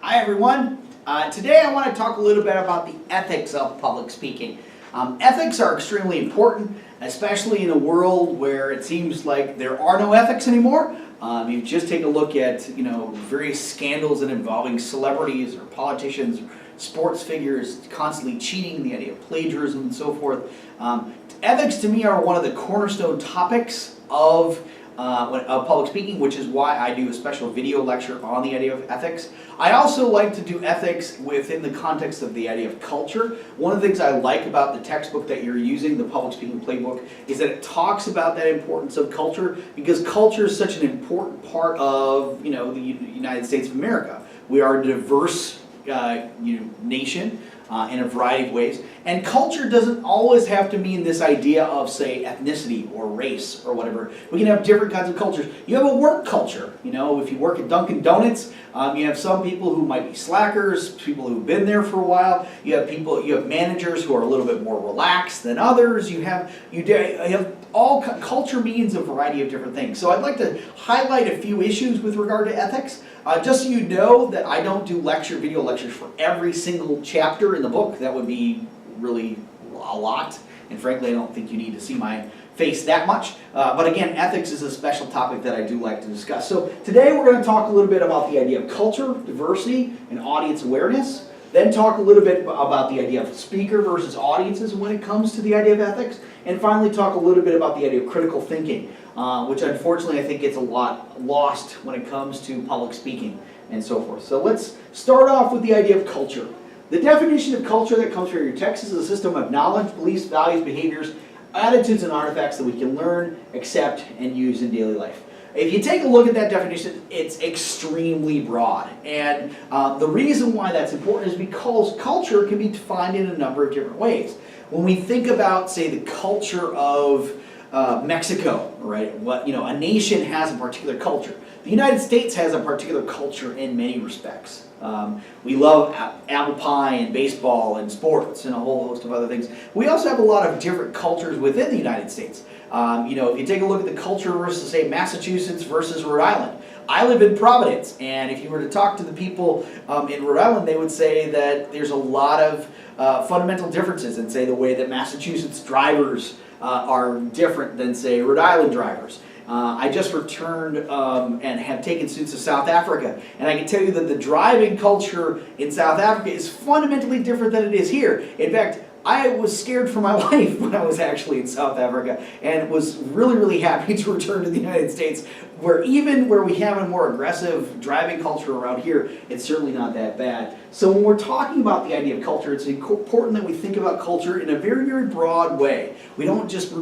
Hi everyone. Today I want to talk a little bit about the ethics of public speaking. Ethics are extremely important, especially in a world where it seems like there are no ethics anymore. You just take a look at various scandals involving celebrities or politicians, or sports figures constantly cheating, the idea of plagiarism and so forth. Ethics to me are one of the cornerstone topics of public speaking, which is why I do a special video lecture on the idea of ethics. I also like to do ethics within the context of the idea of culture. One of the things I like about the textbook that you're using, the Public Speaking Playbook, is that it talks about that importance of culture, because culture is such an important part of the United States of America. We are a diverse nation in a variety of ways, and culture doesn't always have to mean this idea of, say, ethnicity or race or whatever. We can have different kinds of cultures. You have a work culture. If you work at Dunkin' Donuts, you have some people who might be slackers, people who've been there for a while. You have managers who are a little bit more relaxed than others. Culture means a variety of different things. So I'd like to highlight a few issues with regard to ethics. Just so you know that I don't do video lectures for every single chapter in the book. That would be really a lot, and frankly I don't think you need to see my face that much. But again, ethics is a special topic that I do like to discuss. So today we're going to talk a little bit about the idea of culture, diversity, and audience awareness. Then talk a little bit about the idea of speaker versus audiences when it comes to the idea of ethics. And finally talk a little bit about the idea of critical thinking, which unfortunately I think gets a lot lost when it comes to public speaking and so forth. So let's start off with the idea of culture. The definition of culture that comes from your text is a system of knowledge, beliefs, values, behaviors, attitudes, and artifacts that we can learn, accept, and use in daily life. If you take a look at that definition, it's extremely broad. And the reason why that's important is because culture can be defined in a number of different ways. When we think about, say, the culture of Mexico, right? A nation has a particular culture. The United States has a particular culture in many respects. We love apple pie and baseball and sports and a whole host of other things. We also have a lot of different cultures within the United States. If you take a look at the culture versus, say, Massachusetts versus Rhode Island. I live in Providence, and if you were to talk to the people in Rhode Island, they would say that there's a lot of fundamental differences in, say, the way that Massachusetts drivers are different than, say, Rhode Island drivers. I just returned and have taken students to South Africa, and I can tell you that the driving culture in South Africa is fundamentally different than it is here. In fact, I was scared for my life when I was actually in South Africa, and was really, really happy to return to the United States, where even where we have a more aggressive driving culture around here, it's certainly not that bad. So when we're talking about the idea of culture, it's important that we think about culture in a very, very broad way. We don't just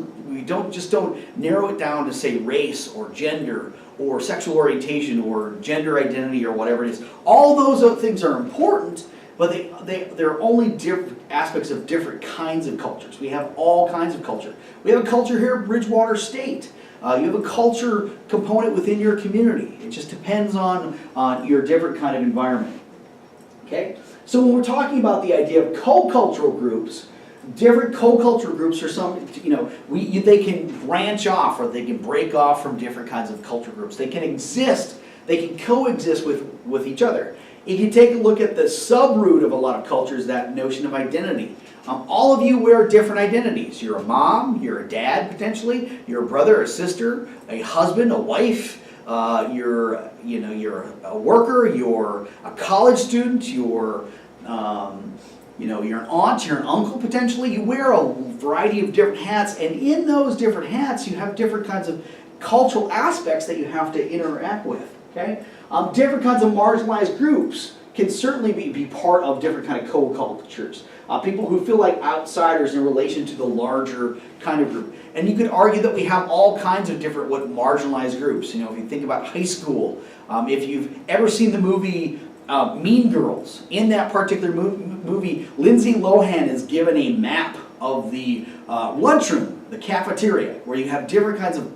narrow it down to, say, race or gender or sexual orientation or gender identity or whatever it is. All those things are important, but they're only different aspects of different kinds of cultures. We have all kinds of culture. We have a culture here at Bridgewater State. You have a culture component within your community. It just depends on your different kind of environment. Okay? So when we're talking about the idea of co-cultural groups, different co-cultural groups are they can branch off, or they can break off from different kinds of culture groups. They can exist, they can coexist with each other. If you take a look at the subroot of a lot of cultures, that notion of identity. All of you wear different identities. You're a mom, you're a dad potentially, you're a brother, a sister, a husband, a wife, you're a worker, you're a college student, you're an aunt, you're an uncle potentially. You wear a variety of different hats, and in those different hats you have different kinds of cultural aspects that you have to interact with. Okay? Different kinds of marginalized groups can certainly be part of different kind of co-cultures. People who feel like outsiders in relation to the larger kind of group. And you could argue that we have all kinds of different marginalized groups. If you think about high school, if you've ever seen the movie Mean Girls, in that particular movie, Lindsay Lohan is given a map of the lunchroom, the cafeteria, where you have different kinds of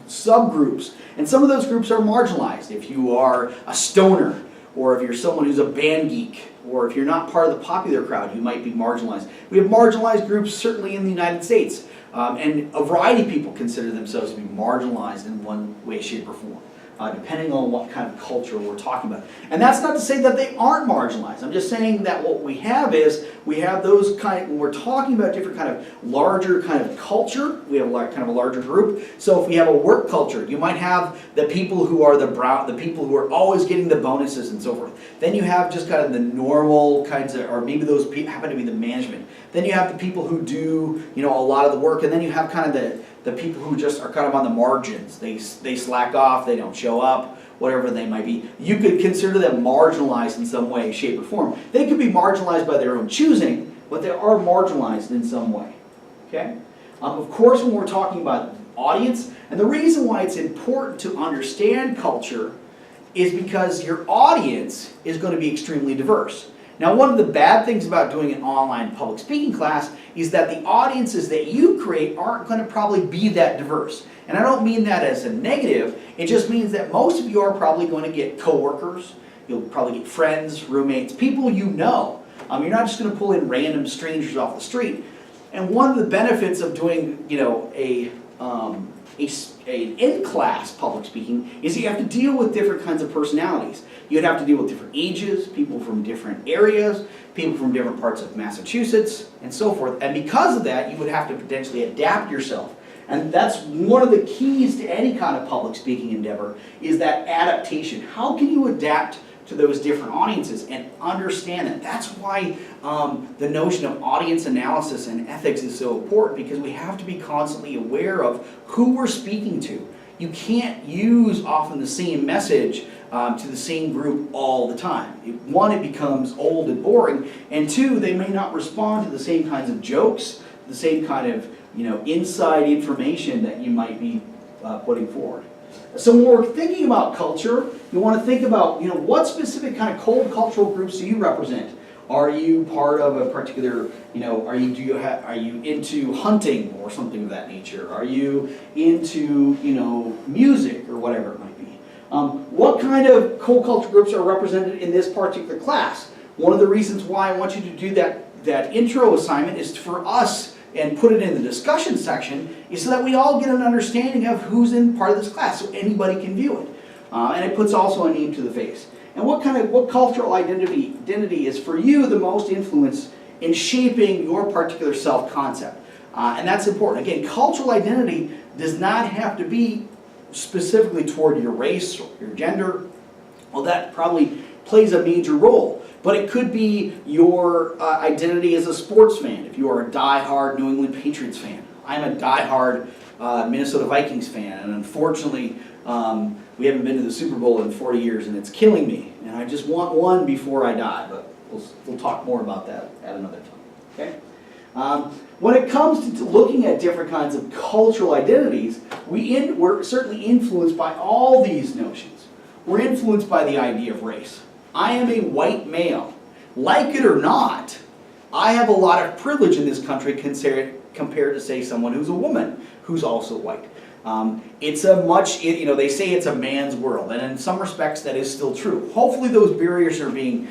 subgroups, and some of those groups are marginalized. If you are a stoner, or if you're someone who's a band geek, or if you're not part of the popular crowd, you might be marginalized. We have marginalized groups certainly in the United States, and a variety of people consider themselves to be marginalized in one way, shape, or form. depending on what kind of culture we're talking about. And that's not to say that they aren't marginalized. I'm just saying that what we have is, we have those when we're talking about different kind of larger kind of culture, we have kind of a larger group. So if we have a work culture, you might have the people who are the people who are always getting the bonuses and so forth. Then you have just kind of the normal kinds of, or maybe those happen to be the management. Then you have the people who do, a lot of the work, and then you have kind of the people who just are kind of on the margins. They slack off, they don't show up, whatever they might be. You could consider them marginalized in some way, shape, or form. They could be marginalized by their own choosing, but they are marginalized in some way. Okay? Of course, when we're talking about audience, and the reason why it's important to understand culture is because your audience is going to be extremely diverse. Now, one of the bad things about doing an online public speaking class is that the audiences that you create aren't going to probably be that diverse. And I don't mean that as a negative, it just means that most of you are probably going to get coworkers, you'll probably get friends, roommates, people you know. You're not just going to pull in random strangers off the street. And one of the benefits of doing, an in-class public speaking is you have to deal with different kinds of personalities. You'd have to deal with different ages, people from different areas, people from different parts of Massachusetts, and so forth. And because of that, you would have to potentially adapt yourself. And that's one of the keys to any kind of public speaking endeavor, is that adaptation. How can you adapt to those different audiences and understand that? That's why the notion of audience analysis and ethics is so important, because we have to be constantly aware of who we're speaking to. You can't use often the same message to the same group all the time. One, it becomes old and boring, and two, they may not respond to the same kinds of jokes, the same kind of inside information that you might be putting forward. So when we're thinking about culture, you want to think about what specific kind of cold cultural groups do you represent? Are you part of a particular, are you into hunting or something of that nature? Are you into, music or whatever it might be? What kind of cold culture groups are represented in this particular class? One of the reasons why I want you to do that intro assignment is for us, and put it in the discussion section, is so that we all get an understanding of who's in part of this class, so anybody can view it. And it puts also a name to the face. And what cultural identity is for you the most influence in shaping your particular self-concept? And that's important. Again, cultural identity does not have to be specifically toward your race or your gender. Well, that probably plays a major role. But it could be your identity as a sports fan, if you are a die-hard New England Patriots fan. I'm a die-hard Minnesota Vikings fan, and unfortunately, we haven't been to the Super Bowl in 40 years, and it's killing me. And I just want one before I die, but we'll talk more about that at another time. Okay? When it comes to looking at different kinds of cultural identities, we're certainly influenced by all these notions. We're influenced by the idea of race. I am a white male. Like it or not, I have a lot of privilege in this country compared to, say, someone who's a woman who's also white. It's a they say it's a man's world, and in some respects that is still true. Hopefully those barriers are being,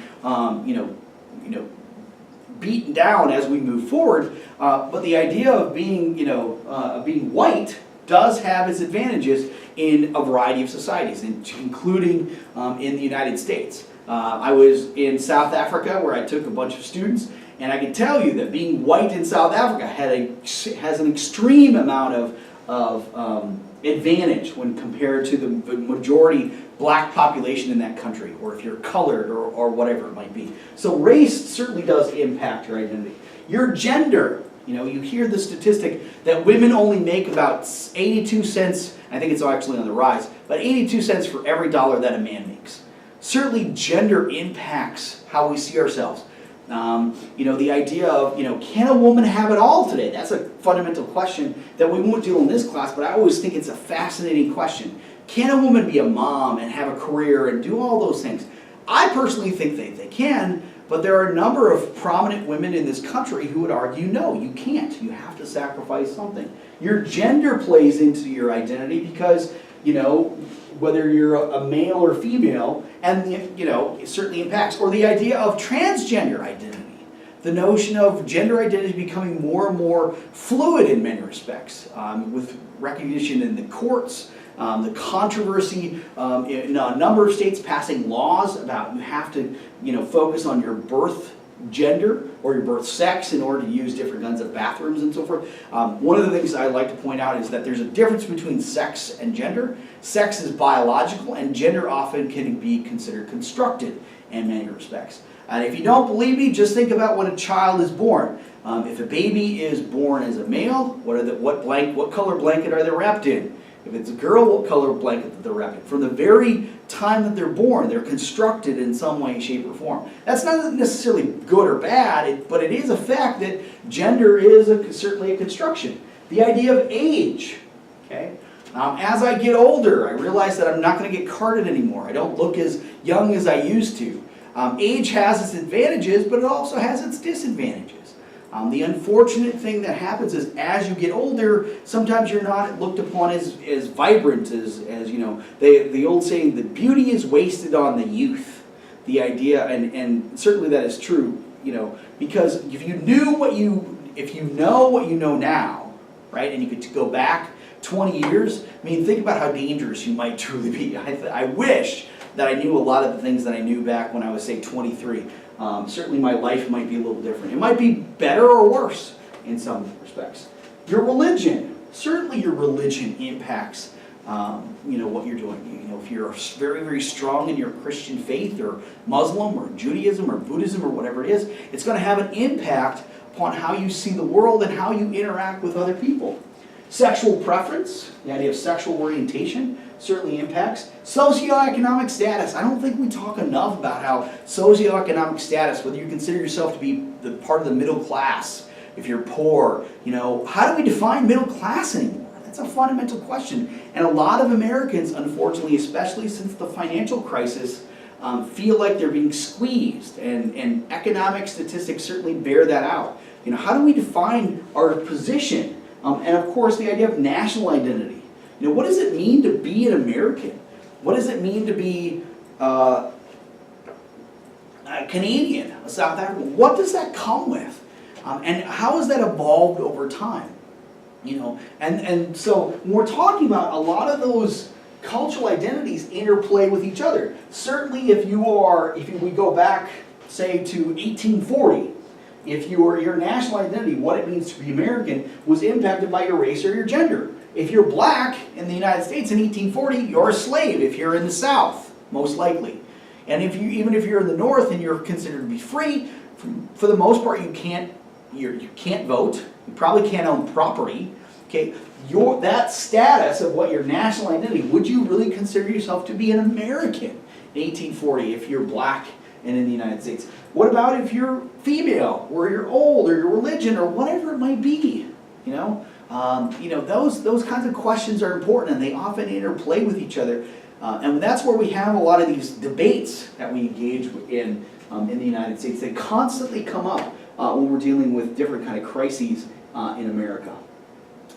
beaten down as we move forward, but the idea of being, being white does have its advantages in a variety of societies, including in the United States. I was in South Africa where I took a bunch of students, and I can tell you that being white in South Africa has an extreme amount of advantage when compared to the majority black population in that country, or if you're colored or whatever it might be. So race certainly does impact your identity. Your gender, you hear the statistic that women only make about 82 cents, I think it's actually on the rise, but 82 cents for every dollar that a man makes. Certainly gender impacts how we see ourselves. The idea of, can a woman have it all today? That's a fundamental question that we won't deal in this class, but I always think it's a fascinating question. Can a woman be a mom and have a career and do all those things? I personally think they can, but there are a number of prominent women in this country who would argue, no, you can't. You have to sacrifice something. Your gender plays into your identity because, whether you're a male or female, and it certainly impacts. Or the idea of transgender identity. The notion of gender identity becoming more and more fluid in many respects, with recognition in the courts, The controversy in a number of states passing laws about you have to, focus on your birth gender or your birth sex in order to use different kinds of bathrooms and so forth. One of the things I like to point out is that there's a difference between sex and gender. Sex is biological, and gender often can be considered constructed in many respects. And if you don't believe me, just think about when a child is born. If a baby is born as a male, what color blanket are they wrapped in? If it's a girl, what color blanket that they're wrapped in? From the very time that they're born, they're constructed in some way, shape, or form. That's not necessarily good or bad, but it is a fact that gender is certainly a construction. The idea of age, okay? As I get older, I realize that I'm not going to get carded anymore. I don't look as young as I used to. Age has its advantages, but it also has its disadvantages. The unfortunate thing that happens is as you get older, sometimes you're not looked upon as vibrant as the old saying, that beauty is wasted on the youth. The idea, and certainly that is true, because if you know what you know now, right, and you could go back 20 years, think about how dangerous you might truly be. I wish that I knew a lot of the things that I knew back when I was, say, 23. Certainly my life might be a little different. It might be better or worse in some respects. Your religion, certainly your religion impacts what you're doing. If you're very, very strong in your Christian faith or Muslim or Judaism or Buddhism or whatever it is, it's going to have an impact upon how you see the world and how you interact with other people. Sexual preference, the idea of sexual orientation, certainly impacts. Socioeconomic status. I don't think we talk enough about how socioeconomic status, whether you consider yourself to be the part of the middle class, if you're poor, how do we define middle class anymore? That's a fundamental question. And a lot of Americans, unfortunately, especially since the financial crisis, feel like they're being squeezed. And economic statistics certainly bear that out. How do we define our position? And of course, the idea of national identity. What does it mean to be an American? What does it mean to be a Canadian, a South African? What does that come with? And how has that evolved over time? And so when we're talking about a lot of those cultural identities interplay with each other. Certainly if we go back, say, to 1840, your national identity, what it means to be American, was impacted by your race or your gender. If you're black in the United States in 1840, you're a slave if you're in the South, most likely. And even if you're in the North and you're considered to be free, for the most part you can't vote, you probably can't own property. Okay, that status of what your national identity, would you really consider yourself to be an American in 1840 if you're black and in the United States? What about if you're female, or you're old, or your religion, or whatever it might be? Those kinds of questions are important, and they often interplay with each other. And that's where we have a lot of these debates that we engage in the United States. They constantly come up when we're dealing with different kind of crises in America.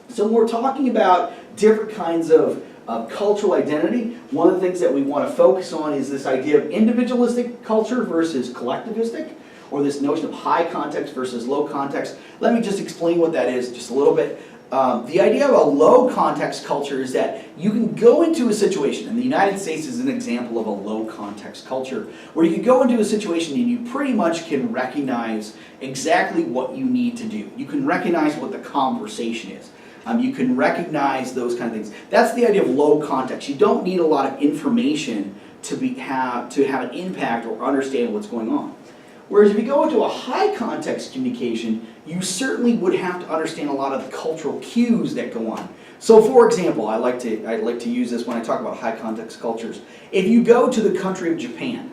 So when we're talking about different kinds of cultural identity, one of the things that we want to focus on is this idea of individualistic culture versus collectivistic, or this notion of high context versus low context. Let me just explain what that is just a little bit. The idea of a low context culture is that you can go into a situation, and the United States is an example of a low context culture, where you can go into a situation and you pretty much can recognize exactly what you need to do. You can recognize what the conversation is. You can recognize those kind of things. That's the idea of low context. You don't need a lot of information to have an impact or understand what's going on. Whereas if you go into a high context communication, you certainly would have to understand a lot of the cultural cues that go on. So for example, I like to use this when I talk about high context cultures. If you go to the country of Japan,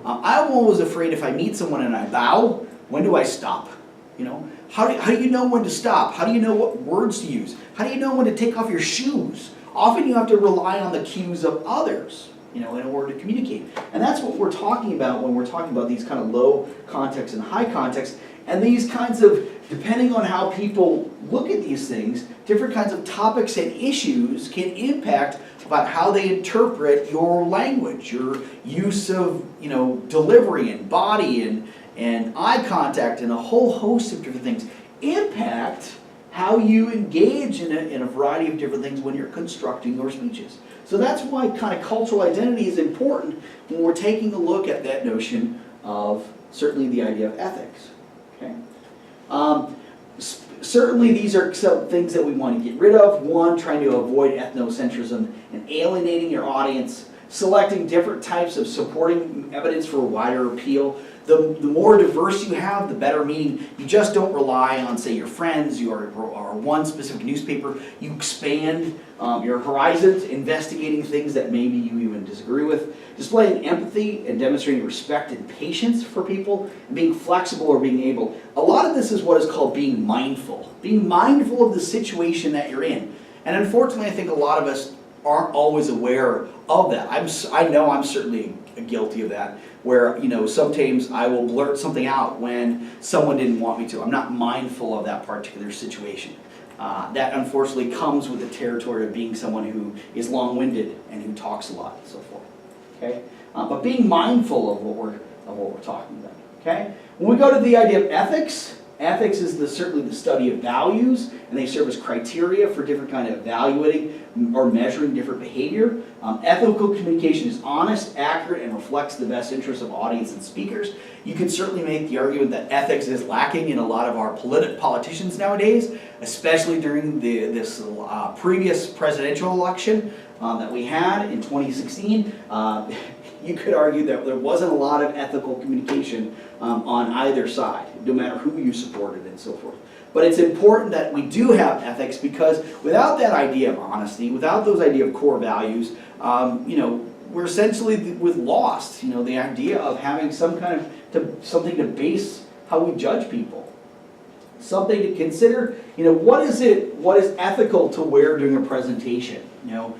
I'm always afraid if I meet someone and I bow, when do I stop? How do you know when to stop? How do you know what words to use? How do you know when to take off your shoes? Often you have to rely on the cues of others, in order to communicate. And that's what we're talking about when we're talking about these kind of low context and high context. And these kinds of, depending on how people look at these things, different kinds of topics and issues can impact about how they interpret your language, your use of, delivery and body and eye contact and a whole host of different things impact how you engage in a variety of different things when you're constructing your speeches. So that's why kind of cultural identity is important when we're taking a look at that notion of certainly the idea of ethics. Okay? Certainly these are some things that we want to get rid of. One, trying to avoid ethnocentrism and alienating your audience, selecting different types of supporting evidence for a wider appeal. The more diverse you have, the better, meaning you just don't rely on, say, your friends or one specific newspaper. You expand your horizons, investigating things that maybe you even disagree with, displaying empathy and demonstrating respect and patience for people, and being flexible or being able. A lot of this is what is called being mindful of the situation that you're in. And unfortunately, I think a lot of us aren't always aware of that. I know I'm certainly guilty of that, where, you know, sometimes I will blurt something out when someone didn't want me to. I'm not mindful of that particular situation. That unfortunately comes with the territory of being someone who is long-winded and who talks a lot and so forth. Okay, but being mindful of what we're talking about. Okay, when we go to the idea of ethics. Ethics is certainly the study of values, and they serve as criteria for different kind of evaluating or measuring different behavior. Ethical communication is honest, accurate, and reflects the best interests of audience and speakers. You can certainly make the argument that ethics is lacking in a lot of our politicians nowadays, especially during this previous presidential election that we had in 2016. You could argue that there wasn't a lot of ethical communication on either side, no matter who you supported and so forth. But it's important that we do have ethics, because without that idea of honesty, without those idea of core values, you know, we're essentially lost. You know, the idea of having some kind of something to base how we judge people, something to consider. You know, what is ethical to wear during a presentation? You know.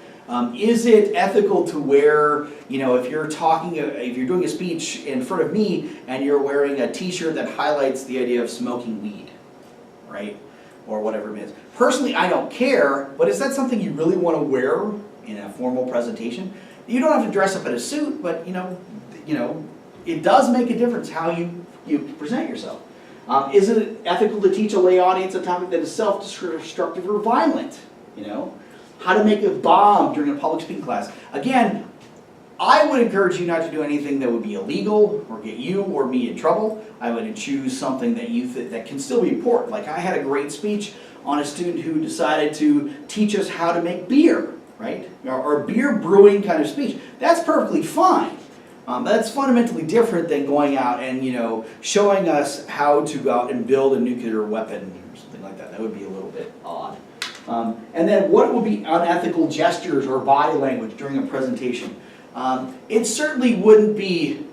Is it ethical to wear, you know, if you're doing a speech in front of me and you're wearing a t-shirt that highlights the idea of smoking weed, right? Or whatever it is. Personally, I don't care, but is that something you really want to wear in a formal presentation? You don't have to dress up in a suit, but you know, it does make a difference how you present yourself. Is it ethical to teach a lay audience a topic that is self-destructive or violent, you know? How to make a bomb during a public speaking class. Again, I would encourage you not to do anything that would be illegal or get you or me in trouble. I would choose something that that can still be important. Like, I had a great speech on a student who decided to teach us how to make beer, right? Or beer brewing kind of speech. That's perfectly fine. That's fundamentally different than going out and, you know, showing us how to go out and build a nuclear weapon or something like that. That would be a little bit odd. And then what would be unethical gestures or body language during a presentation? It certainly wouldn't be,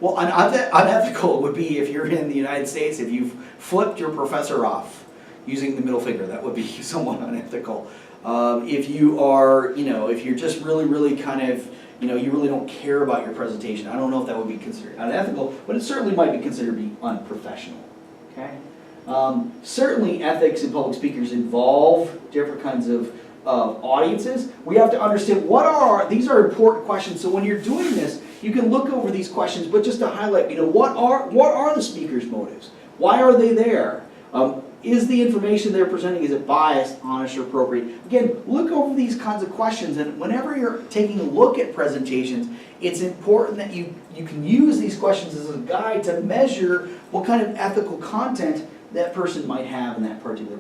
unethical would be if you're in the United States, if you've flipped your professor off using the middle finger. That would be somewhat unethical. If you are, you know, if you're just really kind of, you know, you really don't care about your presentation, I don't know if that would be considered unethical, but it certainly might be considered to be unprofessional. Okay? Certainly ethics in public speakers involve different kinds of audiences. We have to understand these are important questions. So when you're doing this, you can look over these questions, but just to highlight, you know, what are the speaker's motives? Why are they there? Is the information they're presenting, is it biased, honest, or appropriate? Again, look over these kinds of questions, and whenever you're taking a look at presentations, it's important that you can use these questions as a guide to measure what kind of ethical content that person might have in that particular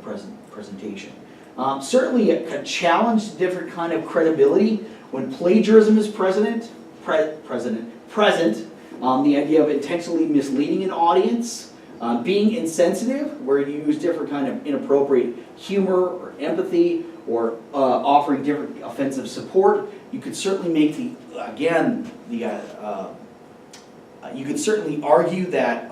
presentation. Certainly a challenge to different kind of credibility when plagiarism is present, the idea of intentionally misleading an audience, being insensitive, where you use different kind of inappropriate humor or empathy, or offering different offensive support. You could certainly make you could certainly argue that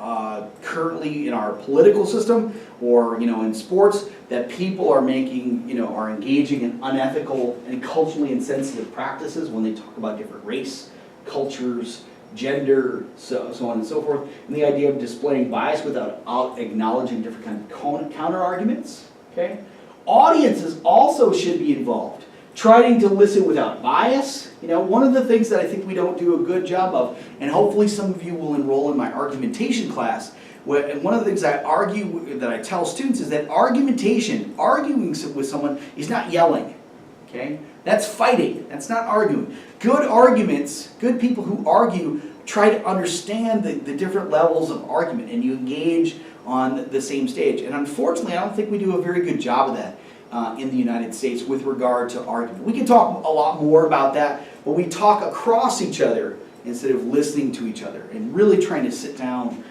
currently in our political system, or, you know, in sports, that people are engaging in unethical and culturally insensitive practices when they talk about different race, cultures, gender, so on and so forth, and the idea of displaying bias without acknowledging different kind of counter arguments. Okay, audiences also should be involved, trying to listen without bias. You know, one of the things that I think we don't do a good job of, and hopefully some of you will enroll in my argumentation class, and one of the things that I tell students is that arguing with someone is not yelling. Okay, That's fighting. That's not arguing. Good arguments, good people who argue try to understand the different levels of argument, and you engage on the same stage. And unfortunately, I don't think we do a very good job of that in the United States with regard to argument. We can talk a lot more about that, but we talk across each other instead of listening to each other and really trying to sit down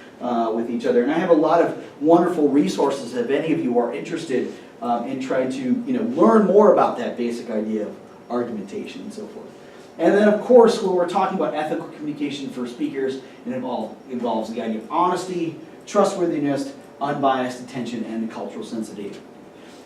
with each other. And I have a lot of wonderful resources if any of you are interested in trying to learn more about that basic idea of argumentation and so forth. And then of course, when we're talking about ethical communication for speakers, it involves the idea of honesty, trustworthiness, unbiased attention, and cultural sensitivity.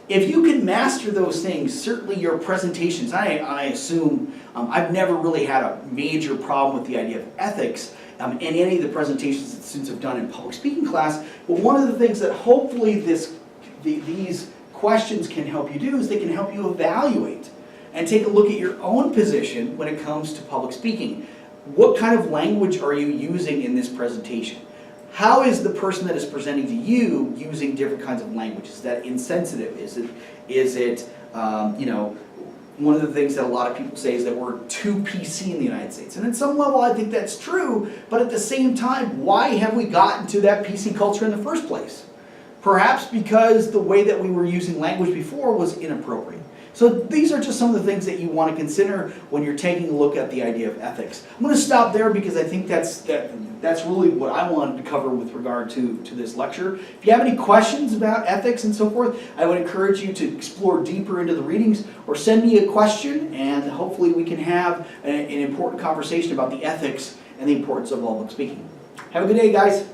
If you can master those things, certainly your presentations, I assume, I've never really had a major problem with the idea of ethics in any of the presentations that students have done in public speaking class, but one of the things that hopefully these questions can help you do is they can help you evaluate and take a look at your own position when it comes to public speaking. What kind of language are you using in this presentation? How is the person that is presenting to you using different kinds of language? Is that insensitive? Is it one of the things that a lot of people say is that we're too PC in the United States. And at some level I think that's true, but at the same time, why have we gotten to that PC culture in the first place? Perhaps because the way that we were using language before was inappropriate. So these are just some of the things that you want to consider when you're taking a look at the idea of ethics. I'm going to stop there because I think that's really what I wanted to cover with regard to this lecture. If you have any questions about ethics and so forth, I would encourage you to explore deeper into the readings or send me a question, and hopefully we can have an important conversation about the ethics and the importance of public speaking. Have a good day, guys.